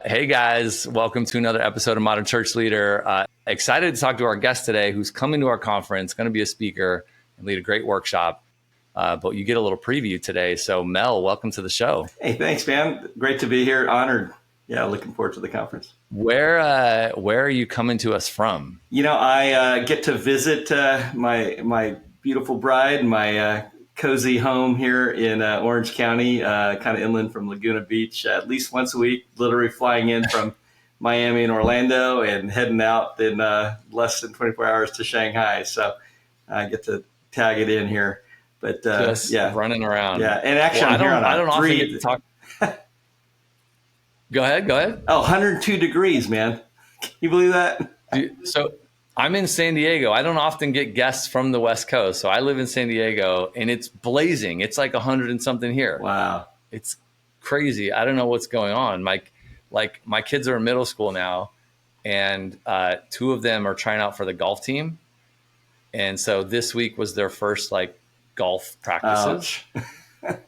Hey guys, welcome to another episode of Modern Church Leader. Excited to talk to our guest today who's coming to our conference, going to be a speaker and lead a great workshop. But you get a little preview today. So Mel, welcome to the show. Hey, thanks, man. Great to be here. Honored. Yeah, looking forward to the conference. Where are you coming to us from? I get to visit my beautiful bride, my cozy home here in Orange County, kind of inland from Laguna Beach, at least once a week, literally flying in from Miami and Orlando and heading out in less than 24 hours to Shanghai. So I get to tag it in here. But Just running around. Yeah, and actually, I don't often get to talk. Go ahead. Oh, 102 degrees, man. Can you believe that? So I'm in San Diego. I don't often get guests from the West Coast. So I live in San Diego and it's blazing. It's like 100 and something here. Wow. It's crazy. I don't know what's going on. My kids are in middle school now and two of them are trying out for the golf team. And so this week was their first golf practices.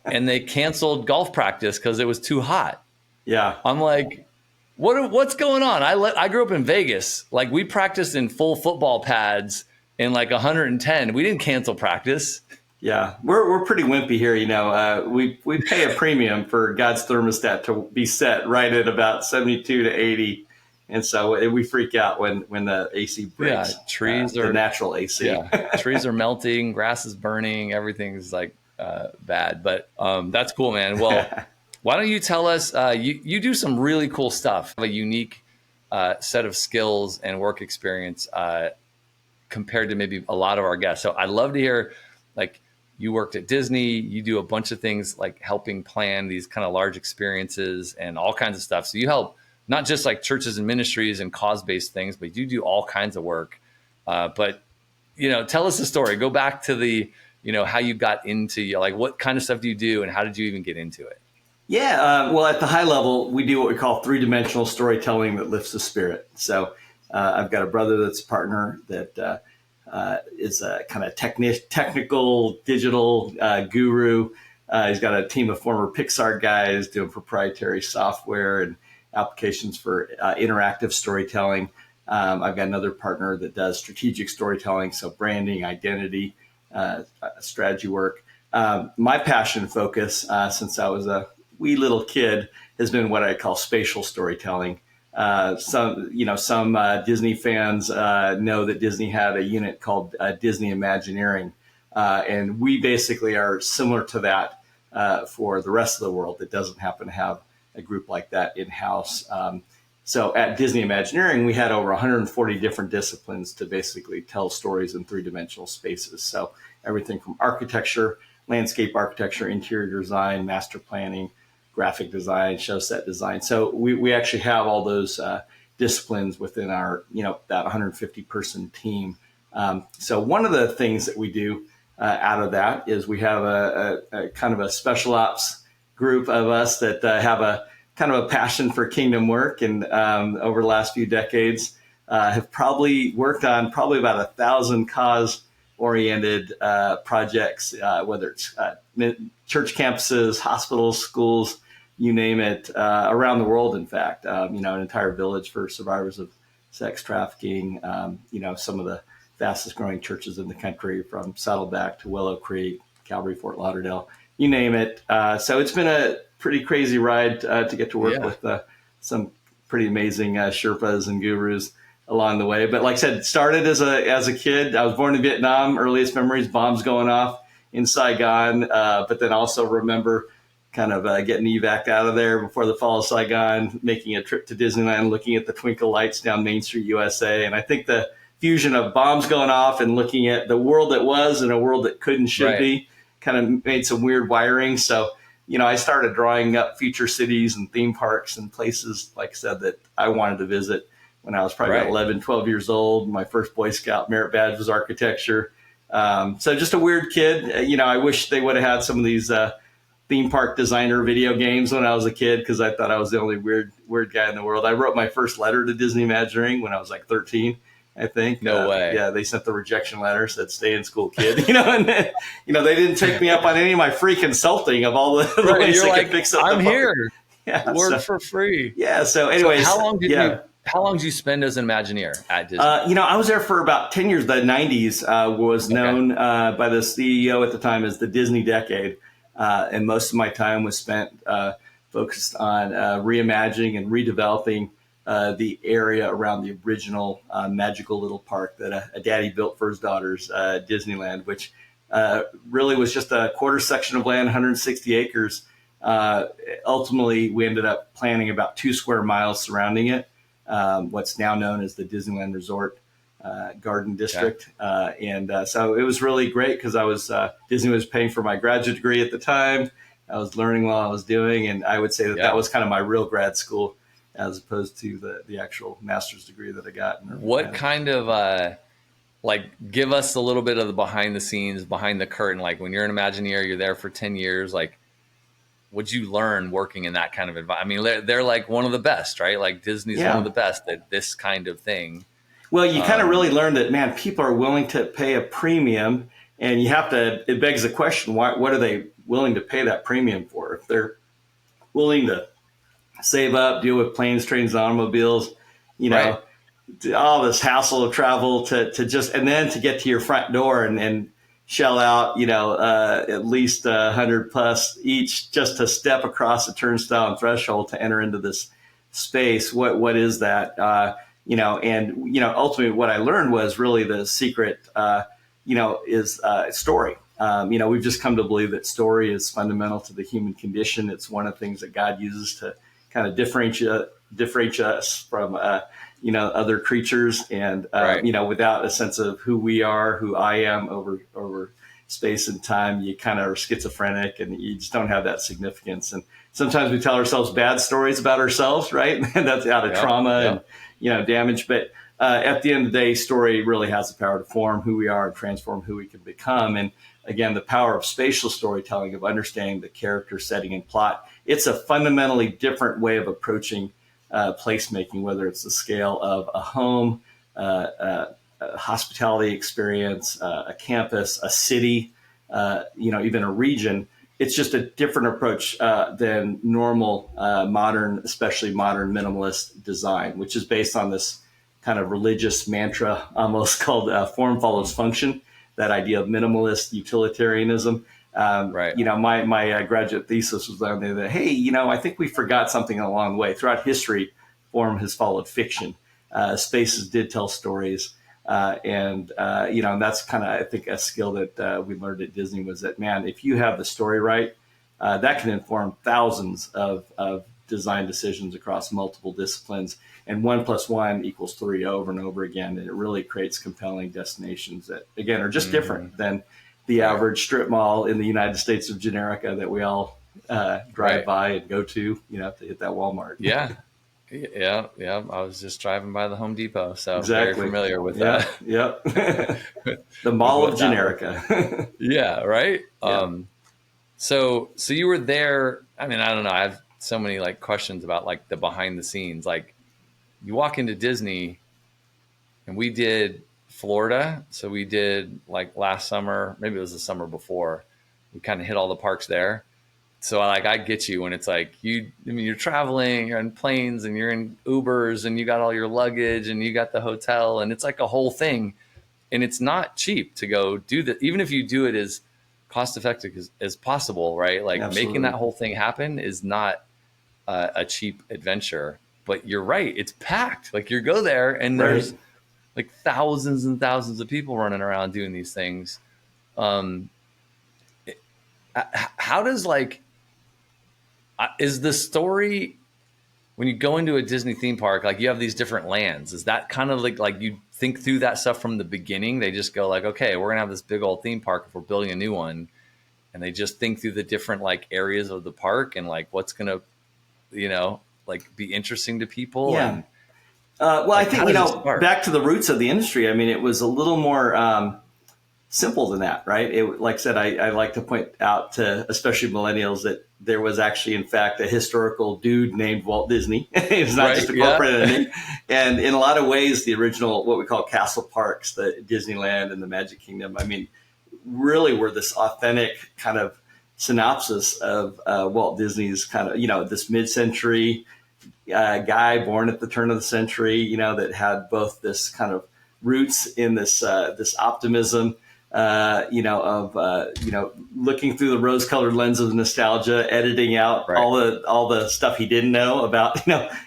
And they canceled golf practice because it was too hot. Yeah. I'm like, what's going on? I grew up in Vegas. We practiced in full football pads in 110. We didn't cancel practice. Yeah, we're pretty wimpy here. We pay a premium for God's thermostat to be set right at about 72 to 80. And so we freak out when the AC breaks. Yeah, trees are the natural AC. Yeah, trees are melting, grass is burning, everything's bad. But that's cool, man. Well, why don't you tell us, you do some really cool stuff, a unique set of skills and work experience compared to maybe a lot of our guests. So I'd love to hear, you worked at Disney, you do a bunch of things helping plan these kind of large experiences and all kinds of stuff. So you help not just churches and ministries and cause-based things, but you do all kinds of work. But tell us the story. Go back to how you got into, what kind of stuff do you do and how did you even get into it? Yeah, well, at the high level, we do what we call three-dimensional storytelling that lifts the spirit. So I've got a brother that's a partner that is a kind of technical digital guru. He's got a team of former Pixar guys doing proprietary software and applications for interactive storytelling. I've got another partner that does strategic storytelling, so branding, identity, strategy work. My passion focus since I was a wee little kid has been what I call spatial storytelling. Some Disney fans know that Disney had a unit called Disney Imagineering, and we basically are similar to that for the rest of the world that doesn't happen to have a group like that in-house. So at Disney Imagineering, we had over 140 different disciplines to basically tell stories in three-dimensional spaces. So everything from architecture, landscape architecture, interior design, master planning, graphic design, show set design. So we actually have all those disciplines within our, that 150-person team. So one of the things that we do out of that is we have a kind of a special ops group of us that have a kind of a passion for kingdom work. And over the last few decades, have probably worked on about 1,000 cause-oriented projects, whether it's church campuses, hospitals, schools, you name it, around the world, in fact, an entire village for survivors of sex trafficking, some of the fastest growing churches in the country from Saddleback to Willow Creek, Calvary, Fort Lauderdale, you name it. So it's been a pretty crazy ride to get to work with some pretty amazing Sherpas and gurus along the way. But like I said, started as a kid. I was born in Vietnam, earliest memories, bombs going off in Saigon, but then also remember kind of getting evac out of there before the fall of Saigon, making a trip to Disneyland, looking at the twinkle lights down Main Street, USA. And I think the fusion of bombs going off and looking at the world that was and a world that could and should be kind of made some weird wiring. So, I started drawing up future cities and theme parks and places, like I said, that I wanted to visit when I was probably about 11, 12 years old. My first Boy Scout merit badge was architecture. So just a weird kid. I wish they would have had some of these theme park designer video games when I was a kid, because I thought I was the only weird guy in the world. I wrote my first letter to Disney Imagineering when I was 13. I think. No way. Yeah, they sent the rejection letter, said "Stay in school, kid." And then, they didn't take me up on any of my free consulting of all the ways they could fix it. I'm here. Yeah. Work So, for free. yeah. So So anyways, yeah. how long did you spend as an Imagineer at Disney? I was there for about 10 years. The 90s was Okay. known by the CEO at the time as the Disney decade. And most of my time was spent focused on reimagining and redeveloping the area around the original magical little park that a daddy built for his daughters, Disneyland, which really was just a quarter section of land, 160 acres. Ultimately, we ended up planning about 2 square miles surrounding it, what's now known as the Disneyland Resort Garden District. So it was really great because Disney was paying for my graduate degree at the time. I was learning while I was doing, and I would say that was kind of my real grad school as opposed to the actual master's degree that I got. What kind of give us a little bit of the behind the scenes, behind the curtain, like when you're an Imagineer, you're there for 10 years, like what'd you learn working in that kind of environment? I mean, they're like one of the best, right? Like Disney's one of the best at this kind of thing. Well, you kind of really learn that, man, people are willing to pay a premium, and it begs the question, what are they willing to pay that premium for? If they're willing to save up, deal with planes, trains, and automobiles, Right. all this hassle of travel and then to get to your front door and shell out, at least 100 plus each just to step across the turnstile and threshold to enter into this space. What is that? Ultimately what I learned was really the secret, is story. We've just come to believe that story is fundamental to the human condition. It's one of the things that God uses to kind of differentiate us from, other creatures, and without a sense of who we are, who I am over space and time, you kind of are schizophrenic, and you just don't have that significance. And sometimes we tell ourselves bad stories about ourselves, right? And that's out of trauma and damage. But at the end of the day, story really has the power to form who we are and transform who we can become. And again, the power of spatial storytelling, of understanding the character, setting, and plot. It's a fundamentally different way of approaching placemaking, whether it's the scale of a home, a hospitality experience, a campus, a city, even a region. It's just a different approach than normal especially modern minimalist design, which is based on this kind of religious mantra almost called form follows function, that idea of minimalist utilitarianism. My graduate thesis was on there that, hey, I think we forgot something along the way. Throughout history, form has followed fiction. Spaces did tell stories. And that's kind of, I think, a skill that we learned at Disney was that, man, if you have the story right, that can inform thousands of design decisions across multiple disciplines. And 1 + 1 = 3 over and over again. And it really creates compelling destinations that, again, are just different than the average strip mall in the United States of Generica that we all drive by and go to, to hit that Walmart. Yeah. I was just driving by the Home Depot, so exactly. very familiar with that. Yep. The Mall of Generica. Yeah, right. Yeah. So you were there. I mean, I don't know. I have so many questions about the behind the scenes. You walk into Disney, and we did Florida. So we did last summer, maybe it was the summer before. We kind of hit all the parks there. So I get you when it's you're traveling, you're on planes and you're in Ubers and you got all your luggage and you got the hotel and it's a whole thing. And it's not cheap to go do that. Even if you do it as cost effective as possible, right? Absolutely. Making that whole thing happen is not a cheap adventure. But you're right. It's packed. You go there and there's thousands and thousands of people running around doing these things. How does is the story when you go into a Disney theme park, you have these different lands? Is that kind of like you think through that stuff from the beginning? They just go okay, we're gonna have this big old theme park if we're building a new one, and they just think through the different areas of the park and what's gonna be interesting to people. Yeah. And I think back to the roots of the industry. I mean, it was a little more simple than that, right? Like I said, I like to point out to especially millennials that there was actually, in fact, a historical dude named Walt Disney. It's not just a corporate entity. And in a lot of ways, the original, what we call castle parks, the Disneyland and the Magic Kingdom, I mean, really were this authentic kind of synopsis of Walt Disney's kind of, this mid-century guy born at the turn of the century, that had both this kind of roots in this optimism, looking through the rose-colored lens of nostalgia, editing out all the stuff he didn't know about,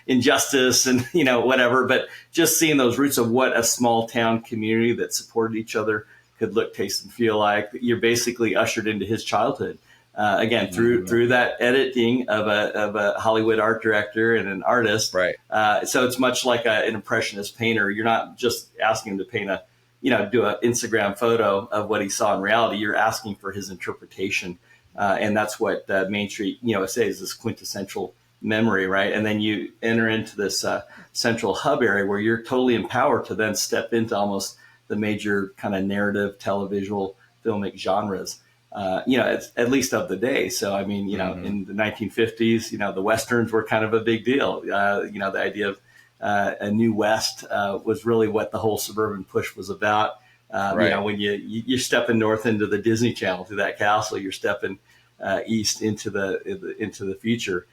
injustice and, whatever, but just seeing those roots of what a small town community that supported each other could look, taste, and feel like. You're basically ushered into his childhood. Again, through that editing of a Hollywood art director and an artist. Right. So it's much like an impressionist painter. You're not just asking him to paint do an Instagram photo of what he saw in reality. You're asking for his interpretation. And that's what Main Street, USA is, this quintessential memory, right? And then you enter into this central hub area where you're totally empowered to then step into almost the major kind of narrative, televisual, filmic genres. At least of the day. So, I mean, in the 1950s, the Westerns were kind of a big deal. The idea of a new West was really what the whole suburban push was about. When you're stepping north into the Disney Channel through that castle, you're stepping east into the future,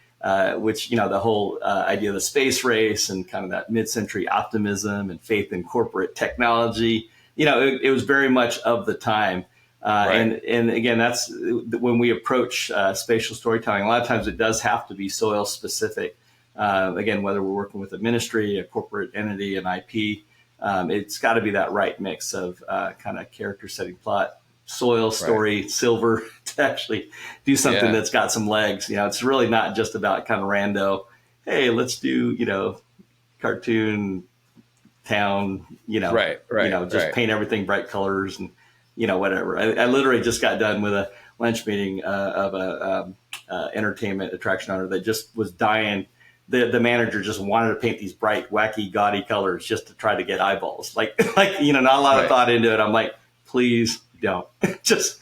which, the whole idea of the space race and kind of that mid-century optimism and faith in corporate technology, it was very much of the time. And again, that's when we approach spatial storytelling. A lot of times it does have to be soil specific. Again, whether we're working with a ministry, a corporate entity, an IP, it's got to be that right mix of kind of character setting, plot, soil, story, silver to actually do something that's got some legs. It's really not just about kind of rando. Hey, let's do cartoon town. Just paint everything bright colors and whatever. I literally just got done with a lunch meeting of a entertainment attraction owner that just was dying. The manager just wanted to paint these bright, wacky, gaudy colors just to try to get eyeballs. Not a lot of thought into it. I'm like, please don't. just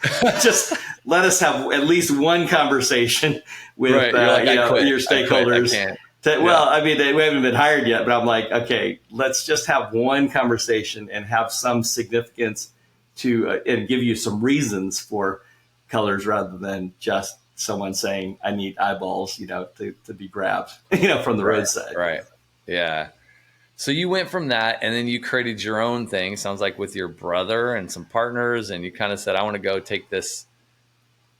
let us have at least one conversation with your stakeholders. We haven't been hired yet, but I'm like, okay, let's just have one conversation and have some significance to and give you some reasons for colors rather than just someone saying, I need eyeballs, to be grabbed, from the roadside. Right. Yeah. So you went from that and then you created your own thing, sounds like with your brother and some partners. And you kind of said, I want to go take this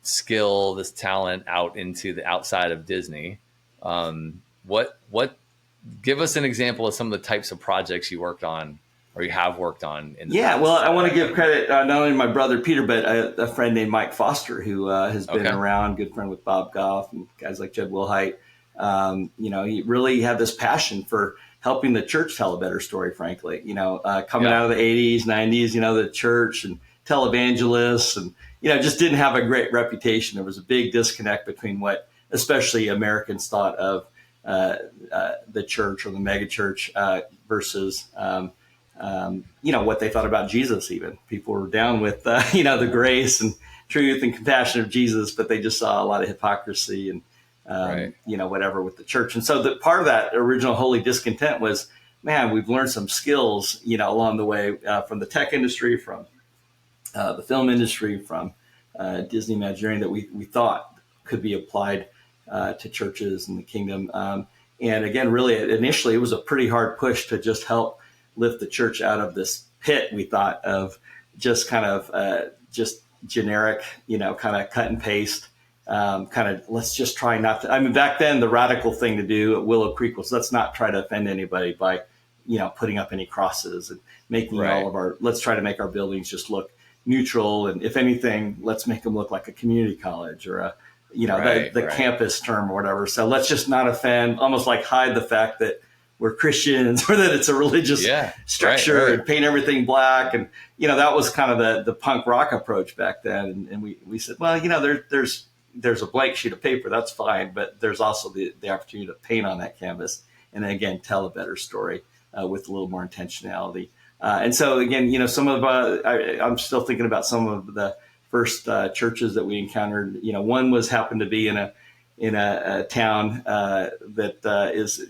skill, this talent out into the outside of Disney. Give us an example of some of the types of projects you worked on or you have worked on. Well, I want to give credit not only to my brother Peter, but a friend named Mike Foster, who has been around, good friend with Bob Goff and guys like Jed Wilhite. He really had this passion for helping the church tell a better story, frankly. Coming out of the 80s, 90s, the church and televangelists and, just didn't have a great reputation. There was a big disconnect between what especially Americans thought of the church or the mega church versus what they thought about Jesus. Even people were down with the grace and truth and compassion of Jesus, but they just saw a lot of hypocrisy and whatever with the church. And so the part of that original holy discontent was, man, we've learned some skills along the way from the tech industry, from the film industry, from Disney Imagineering that we thought could be applied to churches in the kingdom. And again, really, initially, it was a pretty hard push to just help lift the church out of this pit we thought of just kind of just generic, kind of cut and paste, let's just try not to. I mean, back then, the radical thing to do at Willow Creek was let's not try to offend anybody by, putting up any crosses and making let's try to make our buildings just look neutral. And if anything, let's make them look like a community college or the campus term or whatever. So let's just not offend, almost like hide the fact that we're Christians or that it's a religious structure and paint everything black. And, that was kind of the punk rock approach back then. And we said, well, there's a blank sheet of paper. That's fine. But there's also the opportunity to paint on that canvas and then, again, tell a better story with a little more intentionality. And so, again, some of I'm still thinking about some of the first churches that we encountered. One happened to be in a town that is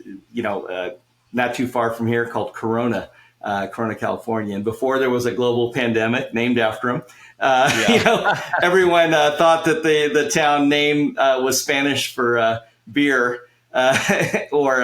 not too far from here called Corona, Corona, California. And before there was a global pandemic named after him, everyone thought that the town name was Spanish for beer, or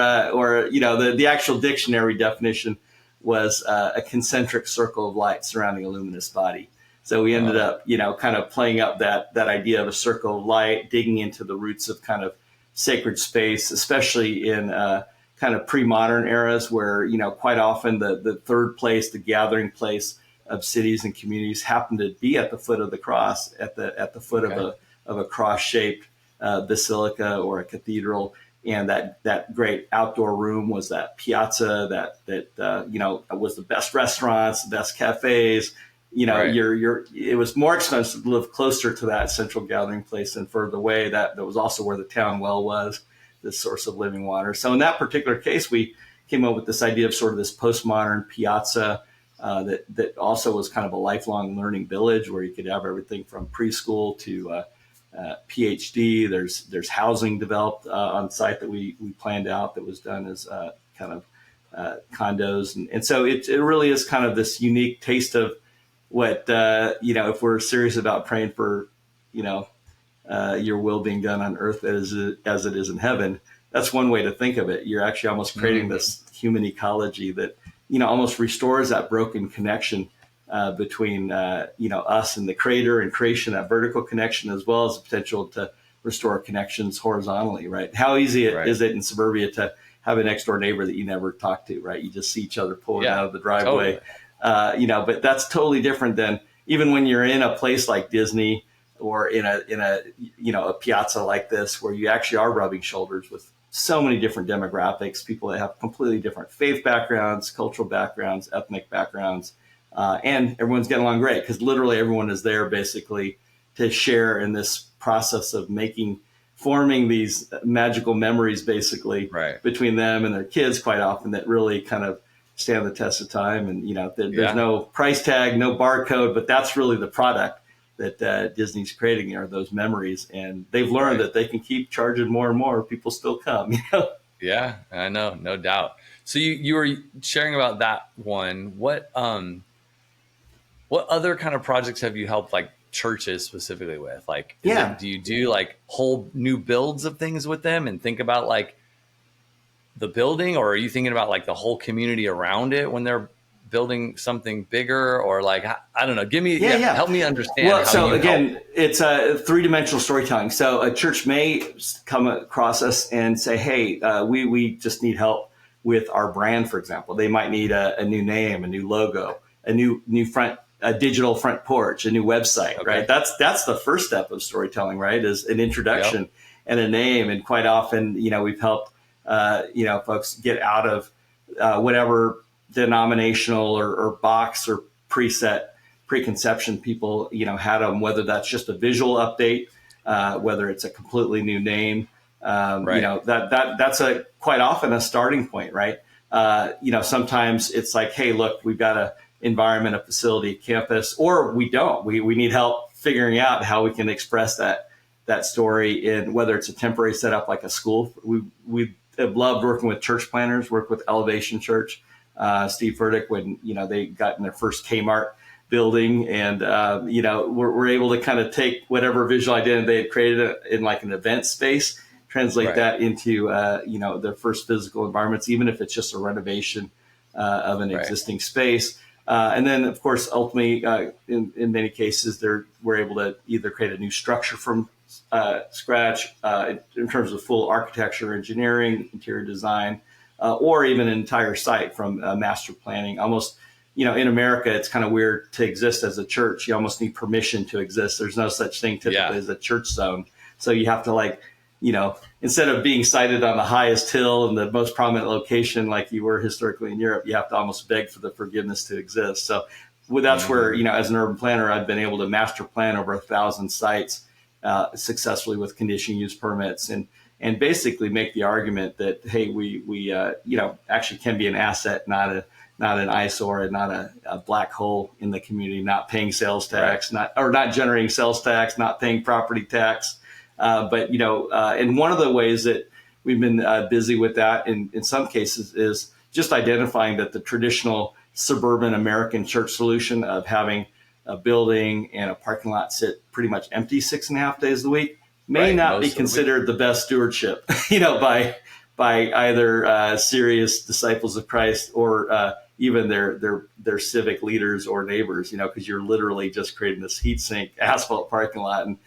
the actual dictionary definition was a concentric circle of light surrounding a luminous body. So we ended up, kind of playing up that idea of a circle of light, digging into the roots of kind of sacred space, especially in kind of pre-modern eras where, quite often the third place, the gathering place of cities and communities happened to be at the foot of the cross, at the foot of a cross-shaped basilica or a cathedral. And that great outdoor room was that piazza that was the best restaurants, the best cafes. It was more expensive to live closer to that central gathering place than further away. That was also where the town well was, the source of living water. So in that particular case, we came up with this idea of sort of this postmodern piazza that also was kind of a lifelong learning village where you could have everything from preschool to PhD. There's housing developed on site that we planned out that was done as kind of condos, and so it really is kind of this unique taste of what if we're serious about praying for your will being done on earth as it is in heaven. That's one way to think of it. You're actually almost creating this human ecology that almost restores that broken connection between us and the creator and creation, that vertical connection, as well as the potential to restore connections horizontally, right? How easy is it in suburbia to have a next door neighbor that you never talk to, right? You just see each other pulling out of the driveway, but that's totally different than even when you're in a place like Disney or in a piazza like this, where you actually are rubbing shoulders with so many different demographics, people that have completely different faith backgrounds, cultural backgrounds, ethnic backgrounds. And everyone's getting along great because literally everyone is there basically to share in this process of forming these magical memories basically between them and their kids quite often that really kind of stand the test of time. And, there's no price tag, no barcode, but that's really the product that Disney's creating are those memories. And they've learned that they can keep charging more and more. People still come, Yeah, I know. No doubt. So you were sharing about that one. What other kind of projects have you helped like churches specifically with? Like, do you do like whole new builds of things with them and think about like the building, or are you thinking about like the whole community around it when they're building something bigger, or like, I don't know, help me understand. Well, so again, it's a three-dimensional storytelling. So a church may come across us and say, hey, we just need help with our brand, for example. They might need a new name, a new logo, a new a digital front porch, a new website, right? That's the first step of storytelling, right? Is an introduction and a name. And quite often, we've helped, folks get out of whatever denominational or box or preconception people, had them, whether that's just a visual update, whether it's a completely new name, that's quite often a starting point, right? Sometimes it's like, hey, look, we've got a environment, a facility, campus, or we don't. We need help figuring out how we can express that story in whether it's a temporary setup like a school. We have loved working with church planners, work with Elevation Church, Steve Furtick, when they got in their first Kmart building, and we're able to kind of take whatever visual identity they had created in like an event space, translate that into their first physical environments, even if it's just a renovation of an existing space. And then, of course, ultimately, in many cases, we're able to either create a new structure from scratch in terms of full architecture, engineering, interior design, or even an entire site from master planning. Almost, in America, it's kind of weird to exist as a church. You almost need permission to exist. There's no such thing typically as a church zone. So you have to instead of being sited on the highest hill and the most prominent location like you were historically in Europe, you have to almost beg for the forgiveness to exist. So that's where, as an urban planner, I've been able to master plan over 1,000 sites successfully with conditional use permits and basically make the argument that, hey, we actually can be an asset, not an eyesore, and not a black hole in the community, not paying sales tax, not generating sales tax, not paying property tax. And one of the ways that we've been busy with that in some cases is just identifying that the traditional suburban American church solution of having a building and a parking lot sit pretty much empty 6.5 days a week may not be considered the best stewardship, by either serious disciples of Christ or even their civic leaders or neighbors, because you're literally just creating this heat sink asphalt parking lot. And,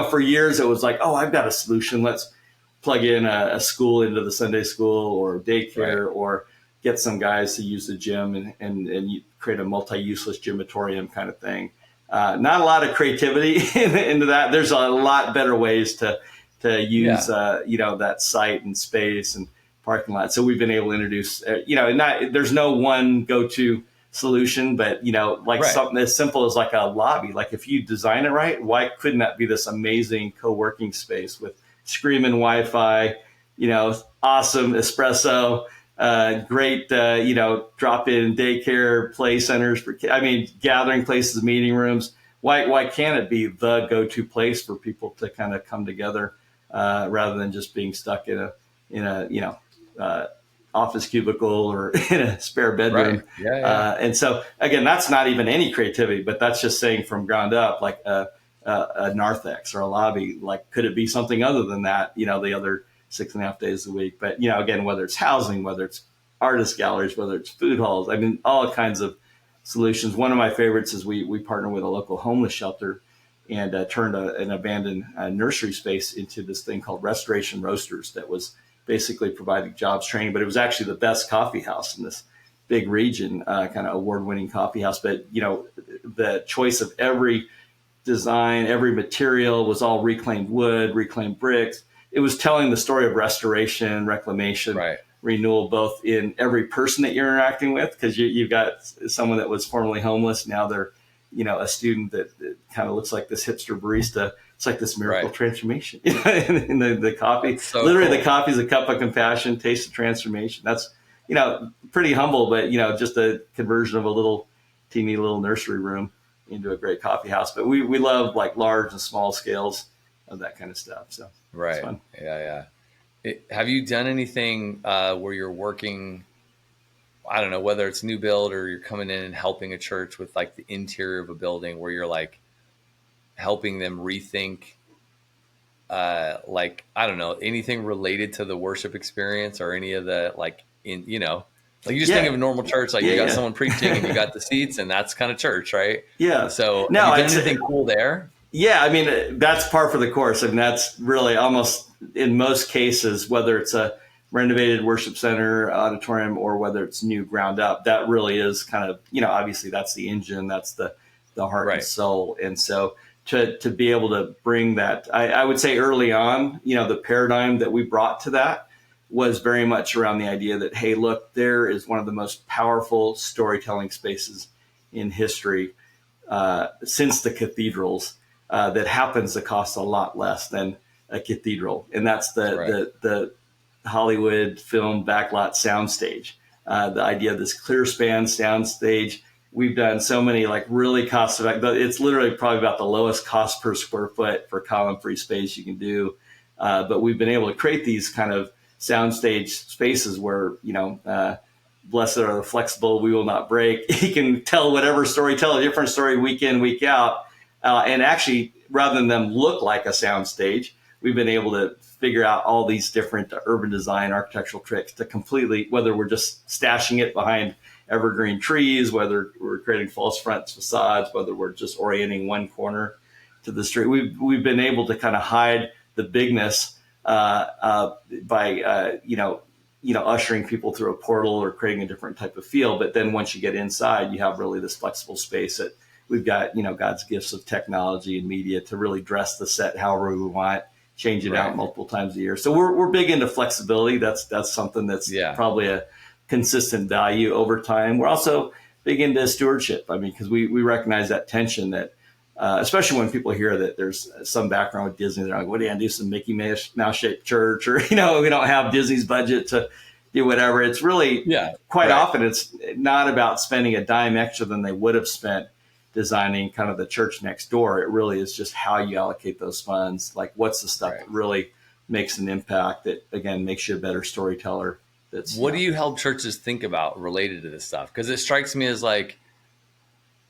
for years it was like, oh, I've got a solution. Let's plug in a school into the Sunday school or daycare, or get some guys to use the gym and you create a multi-useless gymatorium kind of thing. Not a lot of creativity into that. There's a lot better ways to use, that site and space and parking lot. So we've been able to introduce, there's no one go-to solution, but, something as simple as like a lobby. Like if you design it right, why couldn't that be this amazing co-working space with screaming Wi-Fi, awesome espresso, great, drop-in daycare, play centers gathering places, meeting rooms. Why can't it be the go-to place for people to kind of come together, rather than just being stuck in a office cubicle or in a spare bedroom? Right. And so again, that's not even any creativity, but that's just saying from ground up, like a narthex or a lobby, like, could it be something other than that, the other 6.5 days a week? But, again, whether it's housing, whether it's artist galleries, whether it's food halls, all kinds of solutions. One of my favorites is we partner with a local homeless shelter and turned an abandoned nursery space into this thing called Restoration Roasters that was basically providing jobs training, but it was actually the best coffee house in this big region, kind of award-winning coffee house. But, the choice of every design, every material was all reclaimed wood, reclaimed bricks. It was telling the story of restoration, reclamation, renewal, both in every person that you're interacting with, because you've got someone that was formerly homeless. Now they're, a student that kind of looks like this hipster barista. It's like this miracle transformation in the coffee. So literally cool. The coffee is a cup of compassion, taste of transformation. That's, pretty humble, but, just a conversion of a teeny little nursery room into a great coffee house. But we love like large and small scales of that kind of stuff. So it's fun. Yeah. Have you done anything where you're working, I don't know, whether it's new build or you're coming in and helping a church with like the interior of a building, where you're like helping them rethink, like, I don't know, anything related to the worship experience or any of the like like you just think of a normal church, like you got someone preaching and you got the seats, and that's kind of church, right? Yeah. So have you done anything cool there? Yeah, that's par for the course. That's really almost in most cases, whether it's a renovated worship center, auditorium, or whether it's new ground up, that really is kind of, obviously that's the engine, that's the heart and soul. And so to be able to bring that, I would say early on, the paradigm that we brought to that was very much around the idea that, hey, look, there is one of the most powerful storytelling spaces in history since the cathedrals that happens to cost a lot less than a cathedral. And that's the Hollywood film backlot soundstage. The idea of this clear span soundstage. We've done so many like really cost effective. It's literally probably about the lowest cost per square foot for column-free space you can do. But we've been able to create these kind of soundstage spaces where, blessed are the flexible, we will not break. You can tell whatever story, tell a different story week in, week out. And actually, rather than them look like a soundstage, we've been able to figure out all these different urban design architectural tricks to completely, whether we're just stashing it behind evergreen trees, whether we're creating false fronts facades, whether we're just orienting one corner to the street. We've been able to kind of hide the bigness by ushering people through a portal or creating a different type of feel. But then once you get inside, you have really this flexible space that we've got, God's gifts of technology and media to really dress the set however we want, change it out multiple times a year. So we're big into flexibility. That's something that's probably a consistent value over time. We're also big into stewardship. Because we recognize that tension that, especially when people hear that there's some background with Disney, they're like, what do you do, some Mickey Mouse shaped church? Or, we don't have Disney's budget to do whatever. It's really quite often it's not about spending a dime extra than they would have spent designing kind of the church next door. It really is just how you allocate those funds. Like what's the stuff that really makes an impact that, again, makes you a better storyteller That's what do you help churches think about related to this stuff? Because it strikes me as like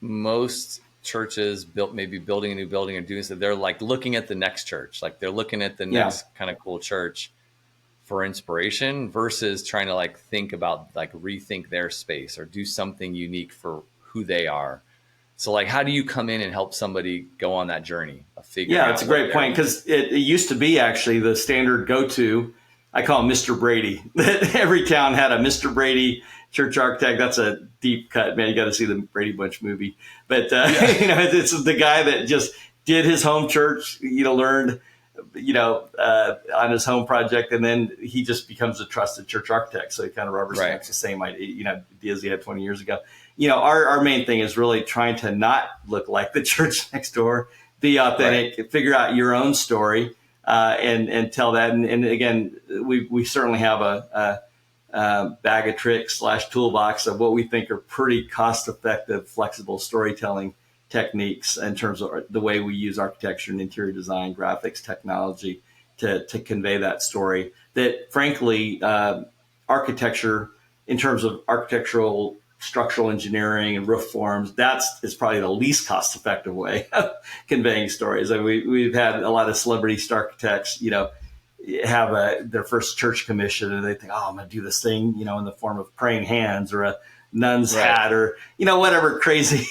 most churches maybe building a new building and doing so, they're like looking at the next church, like they're looking at the next kind of cool church for inspiration versus trying to like think about like rethink their space or do something unique for who they are. So like, how do you come in and help somebody go on that journey of figuring out? Yeah, it's a great point, because it used to be actually the standard go-to. I call him Mr. Brady. Every town had a Mr. Brady church architect. That's a deep cut, man. You got to see the Brady Bunch movie. But it's the guy that just did his home church. Learned on his home project, and then he just becomes a trusted church architect. So he kind of rubber stamps the same ideas he had 20 years ago. Our main thing is really trying to not look like the church next door, be authentic, figure out your own story, and tell that. And again, we certainly have a bag of tricks / toolbox of what we think are pretty cost-effective, flexible storytelling techniques in terms of the way we use architecture and interior design, graphics, technology to convey that story. That frankly, architecture, in terms of architectural structural engineering and roof forms, is probably the least cost-effective way of conveying stories. I mean, we've had a lot of celebrity architects, have their first church commission, and they think, oh, I'm going to do this thing, in the form of praying hands or a nun's hat or, whatever crazy,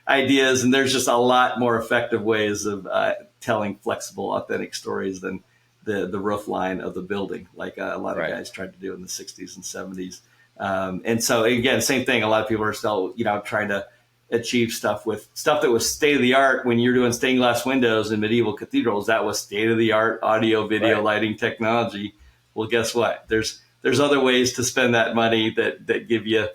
ideas. And there's just a lot more effective ways of telling flexible, authentic stories than the roof line of the building, like a lot of guys tried to do in the 60s and 70s. And so again, same thing. A lot of people are still, trying to achieve stuff that was state of the art when you're doing stained glass windows in medieval cathedrals. That was state of the art audio, video, lighting technology. Well, guess what? There's other ways to spend that money that give you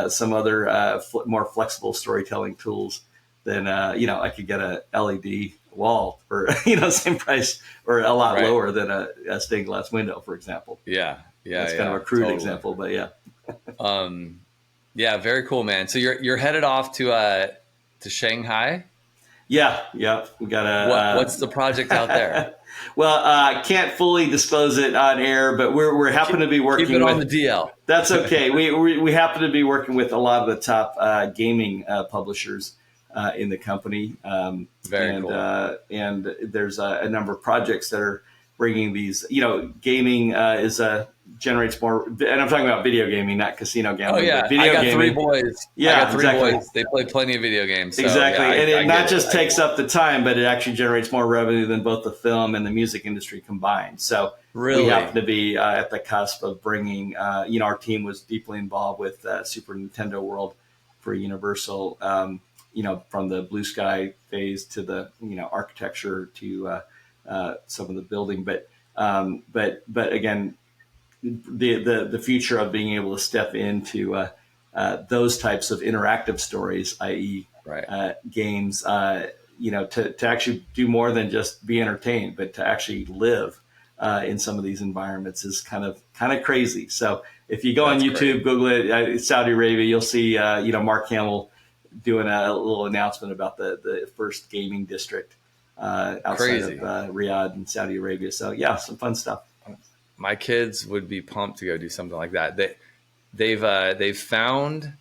some other more flexible storytelling tools than I could get a LED wall for same price or a lot lower than a stained glass window, for example. That's kind of a crude example, but very cool, man. So you're headed off to Shanghai. We got what's the project out there? Well, I can't fully disclose it on air, but we're happen to be working. Keep it on the DL. That's okay. We happen to be working with a lot of the top gaming publishers in the company. Very cool. And there's a number of projects that are bringing these. Gaming generates more, and I'm talking about video gaming, not casino gambling. Oh yeah, video I got gaming. 3 boys. Yeah, I got 3 boys. They play plenty of video games. So, exactly, and it not just it. takes up the time, but it actually generates more revenue than both the film and the music industry combined. So we happen to be at the cusp of bringing. Our team was deeply involved with Super Nintendo World for Universal. From the blue sky phase to the architecture to some of the building, but again, the future of being able to step into those types of interactive stories, i.e. Games, to actually do more than just be entertained, but to actually live in some of these environments is kind of crazy. So if you go on YouTube, Google it, Saudi Arabia, you'll see Mark Hamill doing a little announcement about the first gaming district outside of Riyadh in Saudi Arabia. So some fun stuff. My kids would be pumped to go do something like that. They've found,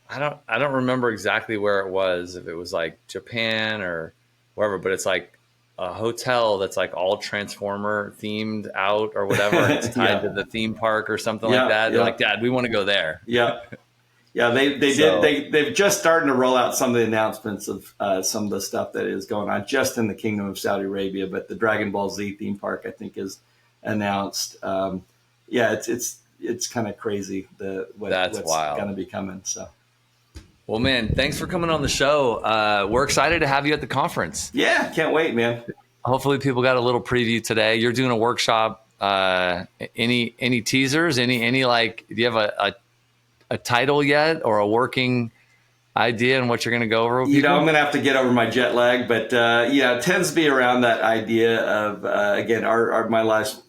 I don't remember exactly where it was, if it was like Japan or wherever, but it's like a hotel that's like all Transformer themed out or whatever. And it's tied to the theme park or something like that. They're like, Dad, we want to go there. They've just started to roll out some of the announcements of some of the stuff that is going on just in the Kingdom of Saudi Arabia. But the Dragon Ball Z theme park, I think, is announced. It's kind of crazy what's going to be coming. So, well, man, thanks for coming on the show. We're excited to have you at the conference. Yeah, can't wait, man. Hopefully, people got a little preview today. You're doing a workshop. Any teasers? Any like? Do you have a title yet or a working idea on what you're going to go over with people? I'm going to have to get over my jet lag, but it tends to be around that idea of again, my life's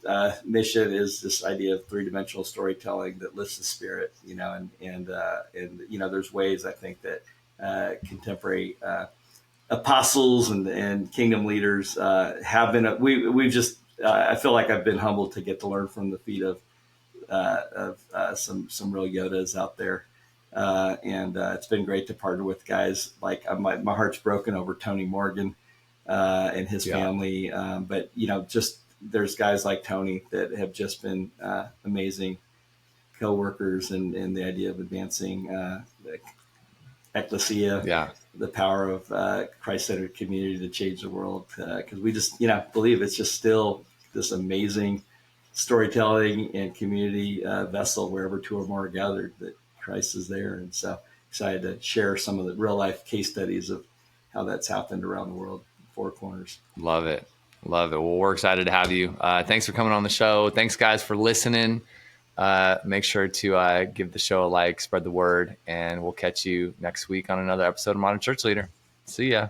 mission is this idea of 3-dimensional storytelling that lifts the spirit, and there's ways I think that contemporary apostles and kingdom leaders have been. We've just I feel like I've been humbled to get to learn from the feet of of some real Yodas out there. And it's been great to partner with guys like my heart's broken over Tony Morgan and his family. But, just there's guys like Tony that have just been amazing co-workers and the idea of advancing the ecclesia, the power of Christ-centered community to change the world. Because we just, believe it's just still this amazing storytelling and community vessel wherever two or more are gathered, that Christ is there. And so excited to share some of the real life case studies of how that's happened around the world, four corners. Love it. Love it. Well, we're excited to have you. Thanks for coming on the show. Thanks, guys, for listening. Make sure to give the show a like, spread the word, and we'll catch you next week on another episode of Modern Church Leader. See ya.